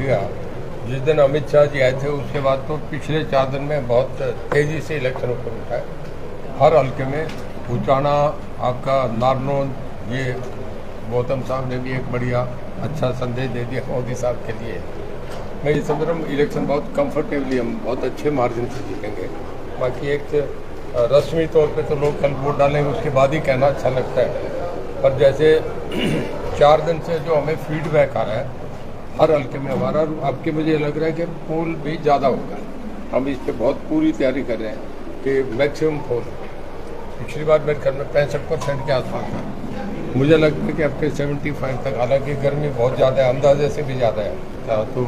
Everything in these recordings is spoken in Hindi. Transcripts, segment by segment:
बढ़िया। जिस दिन अमित शाह जी आए थे उसके बाद तो पिछले 4 दिन में बहुत तेज़ी से इलेक्शन ऊपर उठा है। हर हल्के में उचाना, आपका नारनौल, ये गौतम साहब ने भी एक बढ़िया अच्छा संदेश दे दिया मोदी साहब के लिए। मैं ये समझ रहा हूँ इलेक्शन बहुत कंफर्टेबली हम बहुत अच्छे मार्जिन से जीतेंगे। बाकी एक रस्मी तौर पे तो लोग कल वोट डालेंगे उसके बाद ही कहना अच्छा लगता है, पर जैसे 4 दिन से जो हमें फीडबैक आ रहा है हर हल्के में हमारा, अब के मुझे लग रहा है कि पोल भी ज़्यादा होगा। हम इस पर बहुत पूरी तैयारी कर रहे हैं कि मैक्सिमम पोल। पिछली बार मेरे ख्याल में 65% के आसपास था, मुझे लगता है कि अब के 75 तक, हालांकि गर्मी बहुत ज़्यादा है, अंदाजे से भी ज़्यादा है। तो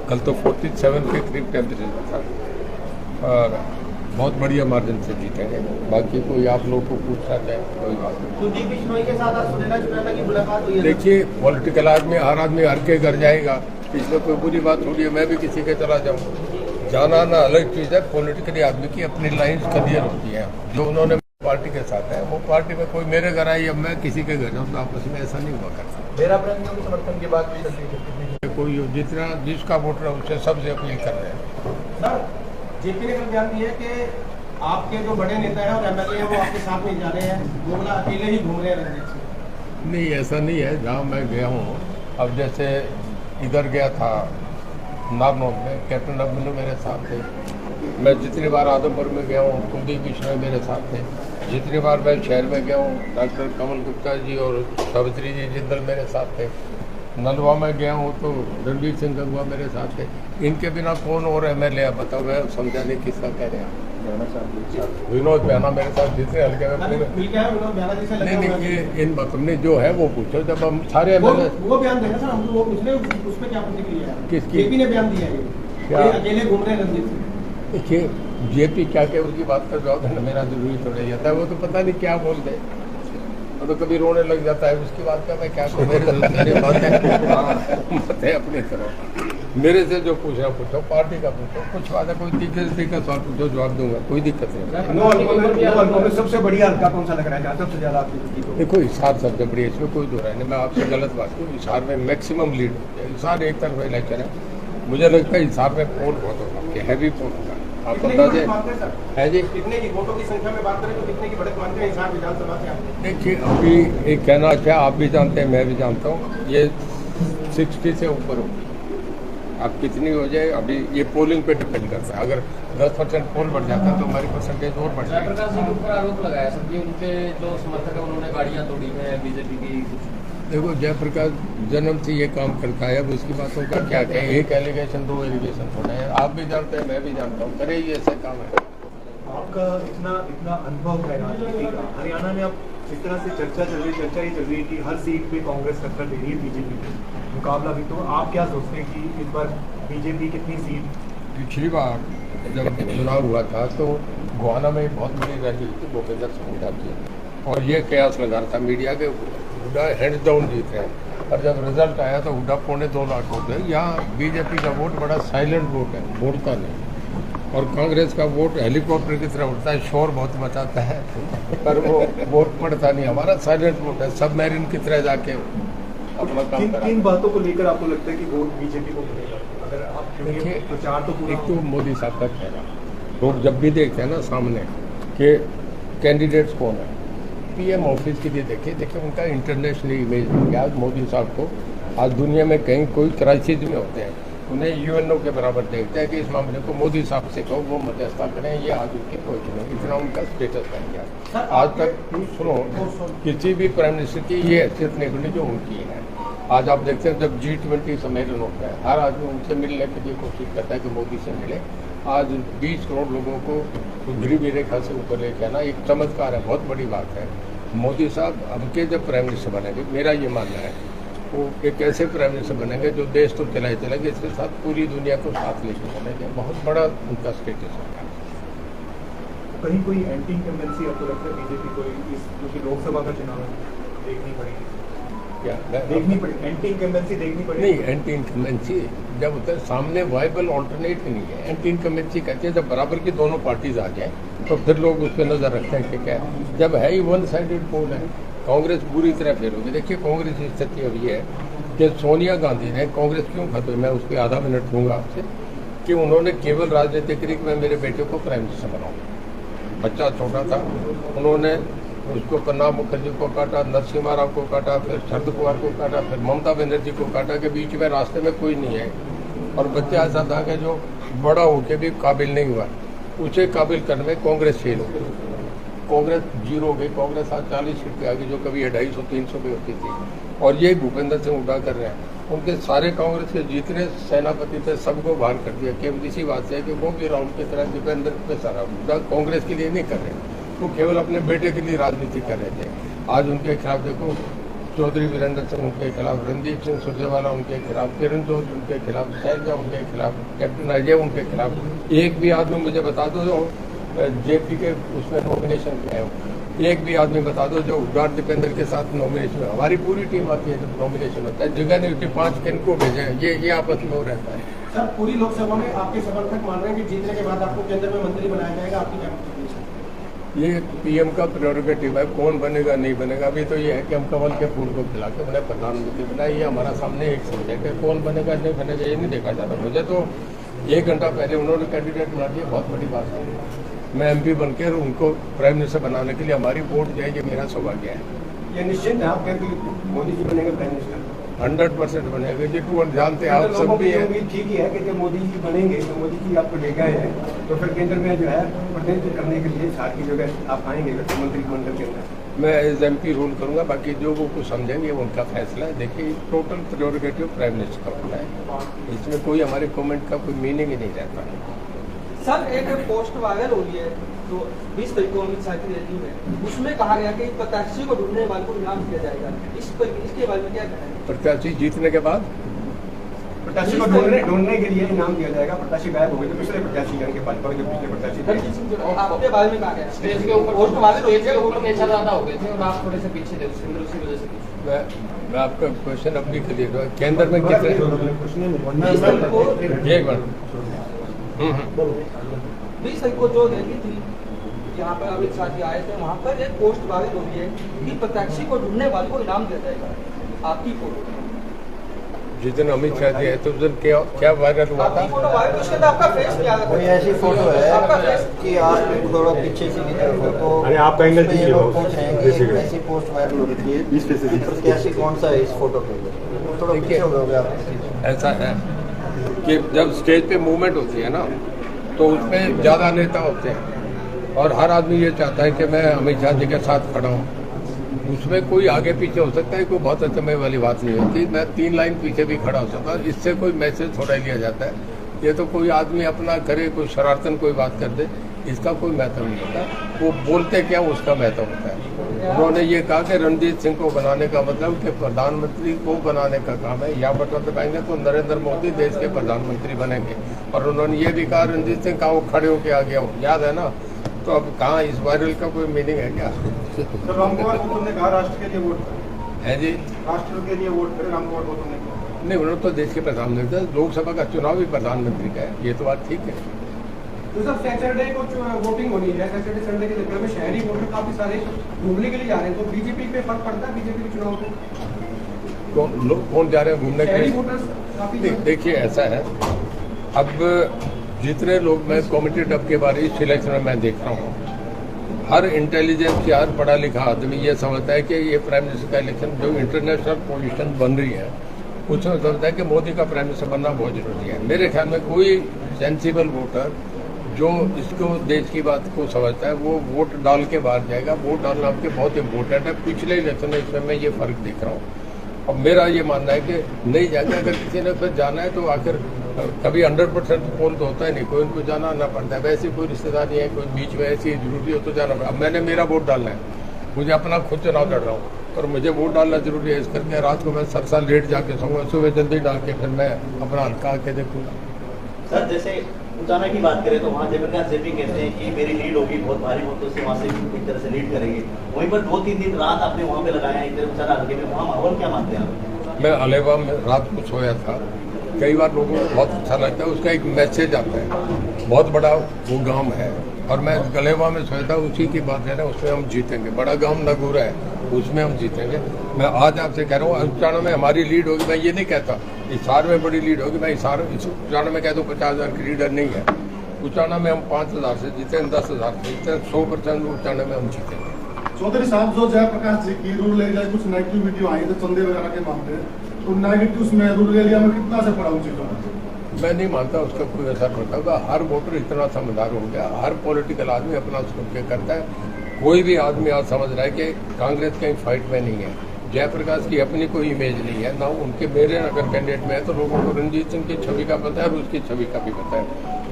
कल तो 47 के करीब टेम्परेचर था और बहुत बढ़िया मार्जिन से जीतेंगे। बाकी कोई आप लोग को पूछना चाहे कोई बात नहीं। कुलदीप बिश्नोई के साथ आज सुनैना जुड़ैना की मुलाकात हुई है। देखिए पॉलिटिकल आदमी हर के घर जाएगा, इसमें कोई बुरी बात थोड़ी है। मैं भी किसी के चला जाऊँ, जाना ना अलग चीज़ है। पॉलिटिकली आदमी की अपनी लाइन क्लियर होती है। जो उन्होंने पार्टी के साथ है वो पार्टी में, कोई मेरे घर आई अब मैं किसी के घर जाऊँ तो आपस में ऐसा नहीं हुआ करता। डेरा प्रमुखों के समर्थन की बात भी चल रही है। कोई जितना जिसका वोटर है उससे सबसे अपील कर रहे हैं। सर जेपी ने कल बयान दिया है कि आपके जो बड़े नेता हैं और एमएलए हैं वो आपके साथ नहीं जा रहे हैं, वो बोला अकेले ही घूम रहे हैं रणजीत सिंह। नहीं, ऐसा नहीं है। जहाँ मैं गया हूँ, अब जैसे इधर गया था नारनौल में, कैप्टन अभिमन्यु मेरे साथ थे। मैं जितनी बार आदमपुर में गया हूँ कुलदीप बिश्नोई मेरे साथ थे। जितनी बार मैं शहर में गया हूँ डॉक्टर कमल गुप्ता जी और सावित्री जी जिंदल मेरे साथ थे। नलवा में गया हूँ तो रणवीर सिंह गंगवा मेरे साथ थे। इनके बिना कौन और एमएलए बताओ, मैं समझा नहीं किसका कह रहे हैं। विनोद बियाना मेरे साथ जितने हल्के में पूरे नहीं, ये इन बातों ने जो है वो पूछो। जब हम सारे एमएलए वो बयान देना सर, हम वो पूछ रहे हैं उसमें क्या प्रतिक्रिया है? किसकी? जेपी ने बयान दिया है क्या अकेले घूम रहे हैं रणजीत सिंह। देखिए जेपी क्या क्या उसकी बात का जवाब देना मेरा जरूरी थोड़ा जाता है। वो तो पता नहीं क्या बोल दे, वो तो कभी रोने लग जाता है। उसकी बात का मैं क्या करूँ, मेरे बात है अपनी तरफ। मेरे से जो पूछना पूछो, पार्टी का पूछो, कुछ बात है, कोई तीखे का सवाल पूछो जवाब दूंगा, कोई दिक्कत नहीं। सबसे बढ़िया हल्का कौन सा लग रहा है सबसे ज्यादा आपकी? देखो हिसार सबसे बढ़िया, इसमें कोई दो राय नहीं। मैं आपसे गलत बात करूँ, हिसार में मैक्सिमम लीड होती है। हिसार एक तरफ इलेक्शन है, मुझे लगता है हिसार में पोल बहुत होगा, हैवी पोल होगा। आप अंदाजे है जी कितने की वोटों की संख्या में बात करें तो कितने की बढ़त मानते हैं हिसार विधानसभा से? देखिए अभी एक कहना अच्छा, आप भी जानते हैं मैं भी जानता हूँ, ये 60 से ऊपर होगी। अब कितनी हो जाए अभी ये पोलिंग पे डिपेंड करता है। अगर 10% पोल बढ़ जाता है तो हमारी परसेंटेज और बढ़ जाएगी। जयप्रकाश जी के ऊपर आरोप लगाया सर कि उनके जो समर्थक है उन्होंने गाड़ियाँ तोड़ी हैं बीजेपी की। देखो जयप्रकाश जन्म से ये काम करता है, अब उसकी बातों का क्या कहें। एक एलिगेशन 2 एलिगेशन थोड़ा है, आप भी जानते हैं मैं भी जानता हूँ, करे ही ऐसे काम है। आपका इतना अनुभव है राजनीति का, हरियाणा में अब जिस तरह से चर्चा ही चल रही है कि हर सीट पे कांग्रेस टक्कर दे रही है बीजेपी को, मुकाबला भी। तो आप क्या सोचते हैं कि इस बार बीजेपी कितनी सीट? पिछली बार जब चुनाव हुआ था तो गोहाना में बहुत बड़ी रैली थी भूपेंद्र सिंह हुड्डा की, और ये कयास लगा रहा था मीडिया के हुड्डा हैंड्स डाउन जीत रहे हैं। और जब रिजल्ट आया तो हुड्डा 2.25 लाख वोट है। यहाँ बीजेपी का वोट बड़ा साइलेंट वोट है, बोलता नहीं। और कांग्रेस का वोट हेलीकॉप्टर की तरह उड़ता है, शोर बहुत मचाता है, पर वो वोट पड़ता नहीं। हमारा साइलेंट वोट है, सबमरीन की तरह जाके अपना काम करा। किन बातों को लेकर आपको लगता है कि वोट बीजेपी को मिलेगा? अगर आप देखिए प्रचार तो पूरा, एक तो मोदी साहब का कहना, लोग जब भी देखते हैं ना सामने कि कैंडिडेट्स कौन है, पीएम ऑफिस के लिए देखिए उनका इंटरनेशनल इमेज क्या मोदी साहब को आज दुनिया में कहीं कोई क्राइसिस में होते हैं उन्हें यूएनओ के बराबर देखते हैं कि इस मामले को मोदी साहब से कहो वो मध्यस्थता करें, ये आज उनकी कोई नहीं, इतना उनका स्टेटस बन गया। आज तक सुनो किसी भी प्राइम मिनिस्टर की ये हैसियत नहीं बनी जो उनकी है। आज आप देखते हैं जब G20 सम्मेलन होता है, हर आदमी उनसे मिलने के लिए कोशिश करता है कि मोदी से मिले। आज 20 करोड़ लोगों को गरीबी रेखा से ऊपर लेके आना एक चमत्कार है, बहुत बड़ी बात है। मोदी साहब अब के जब प्राइम मिनिस्टर बनेंगे, मेरा ये मानना है वो एक ऐसे प्राइम मिनिस्टर बनेंगे जो देश तो चलाएंगे, इसके साथ पूरी दुनिया को साथ लेके चलेंगे। बहुत बड़ा उनका स्टेटस है। कहीं कोई एंटी इनकम्बेंसी आपको लगता है बीजेपी को इस क्योंकि लोकसभा का चुनाव देखनी पड़ेगी? क्या देखनी पड़ेगी एंटी इनकम्बेंसी देखनी पड़ेगी? नहीं, एंटी इनकम्बेंसी जब होता है सामने वाइबल ऑल्टरनेट नहीं है। एंटी इनकम्बेंसी कहते हैं जब बराबर की दोनों पार्टीज आ जाए तो फिर लोग उस पर नजर रखते हैं कि क्या जब है ही वन साइडेड पोल है, कांग्रेस बुरी तरह फेल होगी। देखिए कांग्रेस की स्थिति अभी है कि सोनिया गांधी ने कांग्रेस क्यों खत्म, मैं उस पर आधा मिनट दूंगा आपसे, कि उन्होंने केवल राजनीतिक कि मैं मेरे बेटे को प्राइम मिनिस्टर बनाऊँ। बच्चा छोटा था, उन्होंने उसको प्रणब मुखर्जी को काटा, नरसिम्हा राव को काटा, फिर शरद पवार को काटा, फिर ममता बनर्जी को काटा, के बीच में रास्ते में कोई नहीं है। और बच्चा ऐसा था कि जो बड़ा होकर भी काबिल नहीं हुआ, उसे काबिल करने में कांग्रेस फेल हो गई। कांग्रेस जीरो हो गई। कांग्रेस आज 40 सीट पे आ गई, जो कभी 250-300 पे होती थी। और ये भूपेंद्र सिंह हुड्डा कर रहे हैं। उनके सारे कांग्रेस के जितने सेनापति थे सबको बाहर कर दिया। केवल इसी बात से है कि वो भी राउंड की तरह दीपेंद्र पे सारा हुड्डा कांग्रेस के लिए नहीं कर रहे, वो केवल अपने बेटे के लिए राजनीति कर रहे थे। आज उनके खिलाफ देखो, चौधरी वीरेंद्र सिंह उनके खिलाफ, रणदीप सिंह सुरजेवाला उनके खिलाफ, किरण जोशी उनके खिलाफ, शैलजा उनके खिलाफ, कैप्टन अजय उनके खिलाफ। एक भी आदमी मुझे बता दो जो जेपी के उसमें नॉमिनेशन किया है, एक भी आदमी बता दो जो हुड्डा दीपेंद्र के साथ नॉमिनेशन में। हमारी पूरी टीम आती है जब नॉमिनेशन होता है, जगह नहीं होती, 5 किनको भेजे, ये आपस में हो रहता है। सर, पूरी लोकसभा में आपके समर्थक मान रहे हैं कि जीतने के बाद आपको केंद्र में मंत्री बनाया जाएगा, आपकी क्या? ये पीएम का प्रेरोगेटिव है, कौन बनेगा नहीं बनेगा। अभी तो ये है कि हम कमल के फूल को खिला के उन्हें प्रधानमंत्री बनाए, ये हमारा सामने एक सब्जेक्ट है। कौन बनेगा नहीं बनेगा ये नहीं देखा जाता। मुझे तो 1 घंटा पहले उन्होंने कैंडिडेट बना दिया, बहुत बड़ी बात है। मैं एमपी बनकर उनको प्राइम मिनिस्टर बनाने के लिए हमारी वोट जाए, ये मेरा सौभाग्य है। ये निश्चित है आपके कि मोदी जी बनेंगे प्राइम मिनिस्टर? 100% बनेगा जी। टू जानते हैं आप सब भी है। ठीक ही है कि जब मोदी जी बनेंगे तो मोदी जी आपको ले गए हैं, तो फिर केंद्र में जो है प्रतिनिधित्व करने के लिए साथ की जगह आप आएंगे मंत्रिमंडल के अंदर। मैं एज एमपी रूल करूंगा, बाकी जो वो कुछ समझेंगे वो उनका फैसला है। देखिए, टोटल प्रेरोगेटिव प्राइम मिनिस्टर का होता है, इसमें कोई हमारे कमेंट का कोई मीनिंग ही नहीं रहता। सर, एक पोस्ट वायरल हो रही है तो 20 तारीख को अमित शाह की रैली में, उसमें कहा गया कि प्रत्याशी को ढूंढने वाले को इनाम दिया जाएगा। इसके बारे में क्या कहना है? प्रत्याशी जीतने के बाद प्रत्याशी को ढूंढने के लिए इनाम दिया जाएगा। प्रत्याशी गायब हो गए तो पिछले प्रत्याशी के भाजपा के जो पिछले प्रत्याशी आपके बारे में कहा गया स्टेज के ऊपर पोस्ट वायरल स्टेज के ऊपर पैसा ज्यादा हो गए थे और आप थोड़े से पीछे थे, उसी वजह से। मैं आपका क्वेश्चन अब भी क्लियर हुआ। केंद्र में कितने एक मिनट 20 तारीख को जो रैली थी यहाँ पर अमित शाह जी आए थे, वहाँ पर एक पोस्ट वायरल हो रही है कि प्रत्याशी को ढूंढने वाले को इनाम दिया जाएगा। आपकी फोटो जिस दिन अमित शाह जी है तो उस दिन क्या वायरल हुआ था? फोटो वायरल, उसके अंदर आपका फेस नहीं आ रहा। कोई ऐसी फोटो है कि आप थोड़ा पीछे से की तरफ हो तो आप एंगल पूछ रहे हैं कि ऐसी पोस्ट वायरल हो रही है, प्रत्याशी कौन सा है इस फोटो पे? थोड़ा पीछे हो गए आप। ऐसा है कि जब स्टेज पे मूवमेंट होती है ना, तो उसमें ज़्यादा नेता होते हैं और हर आदमी ये चाहता है कि मैं अमित शाह जी के साथ खड़ा हूँ। उसमें कोई आगे पीछे हो सकता है, कोई बहुत अचंभे वाली बात नहीं होती। मैं 3 लाइन पीछे भी खड़ा हो सकता हूँ। इससे कोई मैसेज थोड़ा लिया जाता है। ये तो कोई आदमी अपना करे, कोई शरारतन कोई बात कर दे, इसका कोई महत्व नहीं होता। वो बोलते क्या उसका महत्व होता है। उन्होंने ये कहा कि रणजीत सिंह को बनाने का मतलब कि प्रधानमंत्री को बनाने का काम है। या बटन दबाएंगे तो नरेंद्र मोदी देश के प्रधानमंत्री बनेंगे। और उन्होंने ये भी कहा रणजीत सिंह कहाँ वो खड़े होके आ गया हो, याद है ना? तो अब कहाँ इस वायरल का कोई मीनिंग है क्या? रामकुमार को तुमने कहा राष्ट्र के लिए वोट है जी, राष्ट्र के लिए वोट करें। रामकुमार को तुमने कहा नहीं, उन्होंने तो देश के प्रधानमंत्री, लोकसभा का चुनाव भी प्रधानमंत्री का है। ये तो बात ठीक है। तो सर, सैटरडे को वोटिंग होनी है। सैटरडे संडे के चक्कर में शहरी वोटर काफी सारे घूमने के लिए जा रहे हैं, तो बीजेपी पे फर्क पड़ता है? बीजेपी के चुनाव को कौन जा रहे हैं घूमने के लिए? वोटर्स काफी। देखिए, ऐसा है, अब जितने लोग, मैं कॉम्पिटेटिव अब के बारे में सिलेक्शन में मैं देख रहा हूँ, हर इंटेलिजेंस या हर पढ़ा लिखा आदमी ये समझता है कि ये प्राइम मिनिस्टर का इलेक्शन जो इंटरनेशनल पोजीशन बन रही है, उसमें समझता है कि मोदी का प्राइम मिनिस्टर बनना बहुत जरूरी है। मेरे ख्याल में कोई सेंसिबल वोटर जो इसको देश की बात को समझता है वो वोट डाल के बाहर जाएगा। वोट डालना आपके बहुत इंपॉर्टेंट है। पिछले इलेक्शन में इसमें मैं ये फर्क देख रहा हूँ। और मेरा ये मानना है कि नहीं जाएगा। अगर किसी ने फिर जाना है तो आखिर कभी 100% पोल तो होता है नहीं, कोई उनको जाना आना पड़ता है। वैसे कोई रिश्तेदारी है, कोई बीच में ऐसी जरूरी हो तो जाना पड़ता है। अब मैंने मेरा वोट डालना है, मुझे अपना खुद चुनाव लड़ रहा हूँ और मुझे वोट डालना जरूरी है। इस करके रात को मैं 7 साल लेट जाके सोऊंगा, सुबह जल्दी डाल के फिर मैं अपना हल्का आके देखूंगा। सर, जैसे उचाना की बात करें तो वहाँ जयप्रकाश जेपी कहते हैं कि मेरी लीड होगी बहुत भारी वोटों से, वहाँ से एक तरह से लीड करेंगे। वहीं पर 2-3 दिन रात आपने वहाँ पे लगाया है उचाना हल्के में, वहाँ माहौल क्या मानते हैं आप? मैं अलेवा में रात को सोया था, कई बार लोगों को बहुत अच्छा लगता है, उसका एक मैसेज आता है। बहुत बड़ा वो गांव है और मैं गलेवा में सोचता उसी की बात है ना, उसमें हम जीतेंगे। बड़ा गांव नगूरा है, उसमें हम जीतेंगे। मैं आज आपसे कह रहा हूँ उपचुनाव में हमारी लीड होगी। मैं ये नहीं कहता हिसार में बड़ी लीड होगी, मैं हिसार उपचुनाव में कहता हूँ 50,000 की लीडर नहीं है। उपचुनाव में हम 5,000 से जीते, 10,000 से जीते, 100% उपचुनाव में हम जीतेंगे। चौधरी साहब, जो जयप्रकाश जी की रूरल एरिया कुछ नेगेटिव वीडियो आई थे चंदे वगैरह के मामले, तो नेगेटिव उसमें रूरल एरिया में कितना असर पड़ा उन चीजों में? मैं नहीं मानता उसका कोई असर पड़ता होगा। हर वोटर इतना समझदार हो गया, हर पॉलिटिकल आदमी अपना सुन करता है। कोई भी आदमी आज समझ रहा है कि कांग्रेस कहीं फाइट में नहीं है। जयप्रकाश की अपनी कोई इमेज नहीं है ना उनके। मेरे अगर कैंडिडेट में है तो लोगों को रणजीत सिंह की छवि का पता है और उसकी छवि का भी पता है।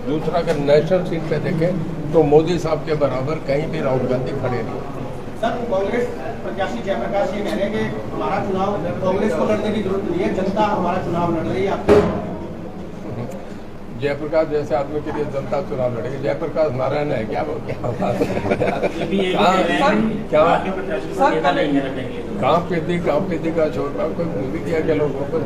दूसरा, अगर नेशनल सीन पे देखें तो मोदी साहब के बराबर कहीं भी राहुल गांधी खड़े नहीं। सर, कांग्रेस प्रत्याशी जयप्रकाश ये कह रहे हैं कि हमारा चुनाव कांग्रेस को लड़ने की जरूरत नहीं है, जनता हमारा चुनाव लड़ रही है। आपको जयप्रकाश जैसे आदमी के लिए जनता चुनाव लड़ेगी। जयप्रकाश नारायण है क्या? वो क्या कहाँ पीती का छोटा कोई मूवी किया क्या लोगों को?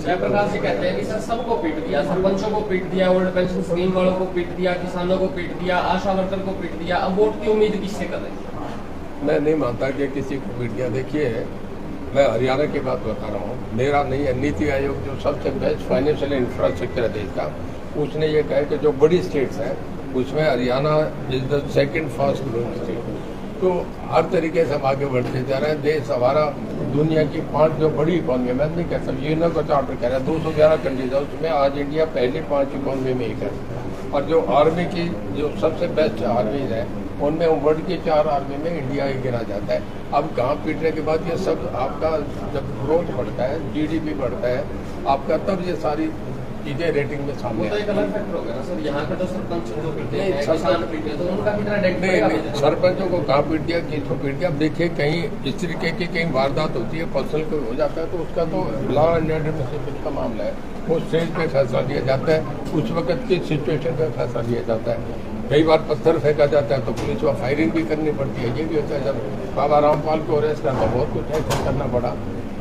जयप्रकाश जी कहते हैं कि सर सबको पीट दिया, सरपंचों को पीट दिया, ओल्ड पेंशन स्कीम वालों को पीट दिया, किसानों को पीट दिया, आशा वर्कर को पीट दिया। अब वोट की उम्मीद किससे कर रहे हैं? मैं नहीं मानता कि किसी को पीट दिया। देखिए, मैं हरियाणा की बात बता रहा हूँ, मेरा नहीं है। नीति आयोग जो सबसे बेस्ट फाइनेंशियल इंफ्रास्ट्रक्चर है देश का, उसने ये कहा कि जो बड़ी स्टेट्स हैं उसमें Haryana is the second fast growing state. तो हर तरीके से हम आगे बढ़ते जा रहे हैं। देश हमारा दुनिया की 5 जो बड़ी इकॉनमी है, मैं नहीं कह सकता, यूएनओ का चार्टर कह रहा है 211 कंट्रीज है, उसमें आज इंडिया पहले 5 इकॉनमी में एक है। और जो आर्मी की जो सबसे बेस्ट आर्मीज है उनमें वर्ल्ड की 4 आर्मी में इंडिया ही गिना जाता है। अब गांव पीटने के बाद ये सब आपका जब ग्रोथ बढ़ता है, जीडीपी बढ़ता है आपका, तब ये सारी चीजें रेटिंग में सामने तो एक अलग फैक्टर होगा ना सर। यहाँ के तो सरपंच जो पीटे हैं, किसान पीटे हैं, तो उनका कितना नहीं, सरपंचों को कहाँ पीट दिया, किसको पीट दिया? अब देखिए, कहीं इस तरीके की कहीं वारदात होती है, पर्सनल कोई हो जाता है तो उसका तो लॉ एंड ऑर्डर का मामला है, वो स्टेज पे फैसला लिया जाता है, उस वक्त की सिचुएशन पे फैसला लिया जाता है। कई बार पत्थर फेंका जाता है तो पुलिस को फायरिंग भी करनी पड़ती है। ये भी होता है। जब बाबा रामपाल को अरेस्ट करना, बहुत कुछ ऐसा करना पड़ा।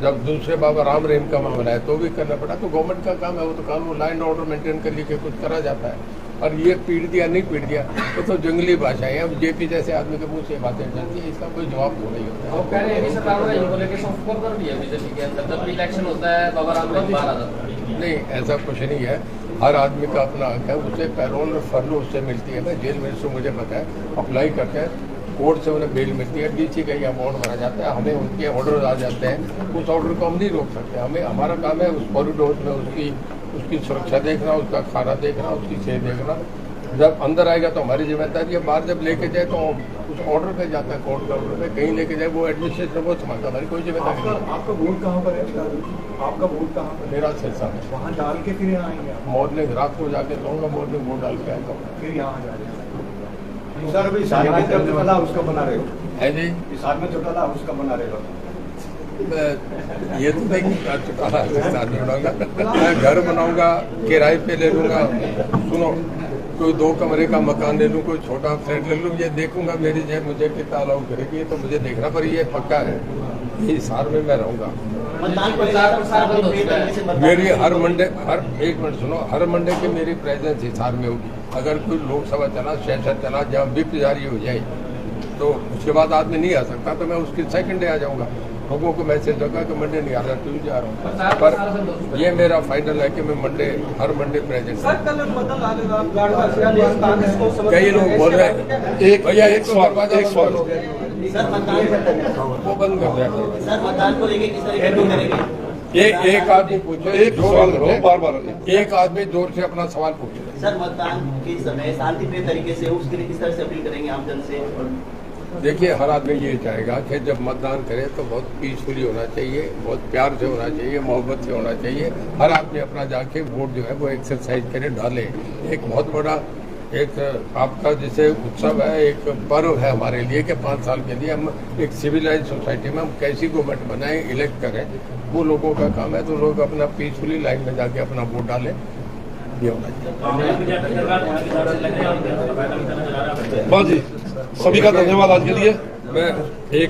जब दूसरे बाबा राम रहीम का मामला है तो भी करना पड़ा। तो गवर्नमेंट का काम है, वो तो कानून लॉ एंड ऑर्डर मेंटेन कर लिए कुछ करा जाता है। और ये पीट दिया नहीं पीट दिया ये तो जंगली भाषा है। अब जेपी जैसे आदमी के मुंह से बातें चलती है, इसका कोई जवाब हो नहीं होता। वो कह रहे हैं कि सरकार ने इनको लेकर सॉफ्ट कॉर्नर दिया बीजेपी के अंदर, जब भी इलेक्शन होता है बाबा राम रहीम बाहर आ जाता है। नहीं, ऐसा कुछ नहीं है। हर आदमी का अपना हक है, उसे पैरोल और फरलो उससे मिलती है ना। जेल में से मुझे पता है, अप्लाई करते हैं, कोर्ट से उन्हें बेल मिलती है, डीसी का यहाँ बॉन्ड भरा जाता है, हमें उनके ऑर्डर आ जाते हैं। उस ऑर्डर को हम नहीं रोक सकते। हमें हमारा काम है उस कॉरिडोर में उसकी सुरक्षा देखना, उसका खाना देखना, उसकी सेहत देखना। जब अंदर आएगा तो हमारी जिम्मेदारी है। बाहर जब लेके जाए तो उस ऑर्डर पे जाता है, कोर्ट का ऑर्डर पे कहीं लेके जाए, वो एडमिनिस्ट्रेशन वो संभालता, हमारी कोई जिम्मेदारी नहीं। आपका वोट कहाँ पर है? आपका वोट कहाँ पर? मेरा सिलसिला है, वहाँ डाल के फिर यहाँ आएंगे? मॉर्निंग रात को जाके लूँगा, मॉर्निंग वोट डाल के आएगा, फिर यहाँ जा रहे हैं? सर, अभी हिसार में जो चला उसका बना रहे हो? है जी। हिसार में जो चला उसका बना रहे हो? ये तो नहीं बनाऊंगा, मैं घर बनाऊंगा, किराए पे ले लूँगा। सुनो, कोई 2 कमरे का मकान ले लूँ, कोई छोटा फ्लैट ले लूँ, ये देखूंगा मेरी जेब मुझे कितना अलाउ करेगी, ये तो मुझे देखना। पर ये पक्का है, ये हिसार में मैं रहूँगा। मेरी हर मंडे, हर एक मिनट सुनो, हर मंडे की मेरी प्रेजेंस हिसार में होगी। अगर कोई लोकसभा चला, सेशन चला, जहाँ विप जारी हो जाए तो उसके बाद आदमी नहीं आ सकता, तो मैं उसकी सेकंड डे आ जाऊँगा। लोगों को मैसेज होगा कि मंडे नहीं आ रहा, ट्यूसडे आ रहा हूँ। पर ये मेरा फाइनल है कि मैं हर मंडे प्रेजेंट। कई लोग बोल रहे हैं भैया एक सवाल वो बंद कर दिया। सर, मतदान को लेकर किस तरह की करेंगे? एक आदमी पूछे, एक सवाल करो, बार एक आदमी जोर से अपना सवाल पूछे। सर, मतदान के समय शांतिप्रिय तरीके से उसके लिए किस तरह से अपील करेंगे आम जन से? देखिए, हर आदमी ये चाहेगा कि जब मतदान करे तो बहुत पीसफुली होना चाहिए, बहुत प्यार से होना चाहिए, मोहब्बत से होना चाहिए। हर आदमी अपना जाके वोट जो है वो एक्सरसाइज करे, डाले। एक बहुत बड़ा एक आपका जैसे उत्सव है, एक पर्व है हमारे लिए कि 5 साल के लिए हम एक सिविलाइज सोसाइटी में हम कैसी गवर्नमेंट बनाएं, इलेक्ट करें, वो लोगों का काम है। तो लोग अपना पीसफुली लाइन में जाके अपना वोट डालें, ये होना चाहिए। जी, सभी का धन्यवाद आज के लिए। मैं एक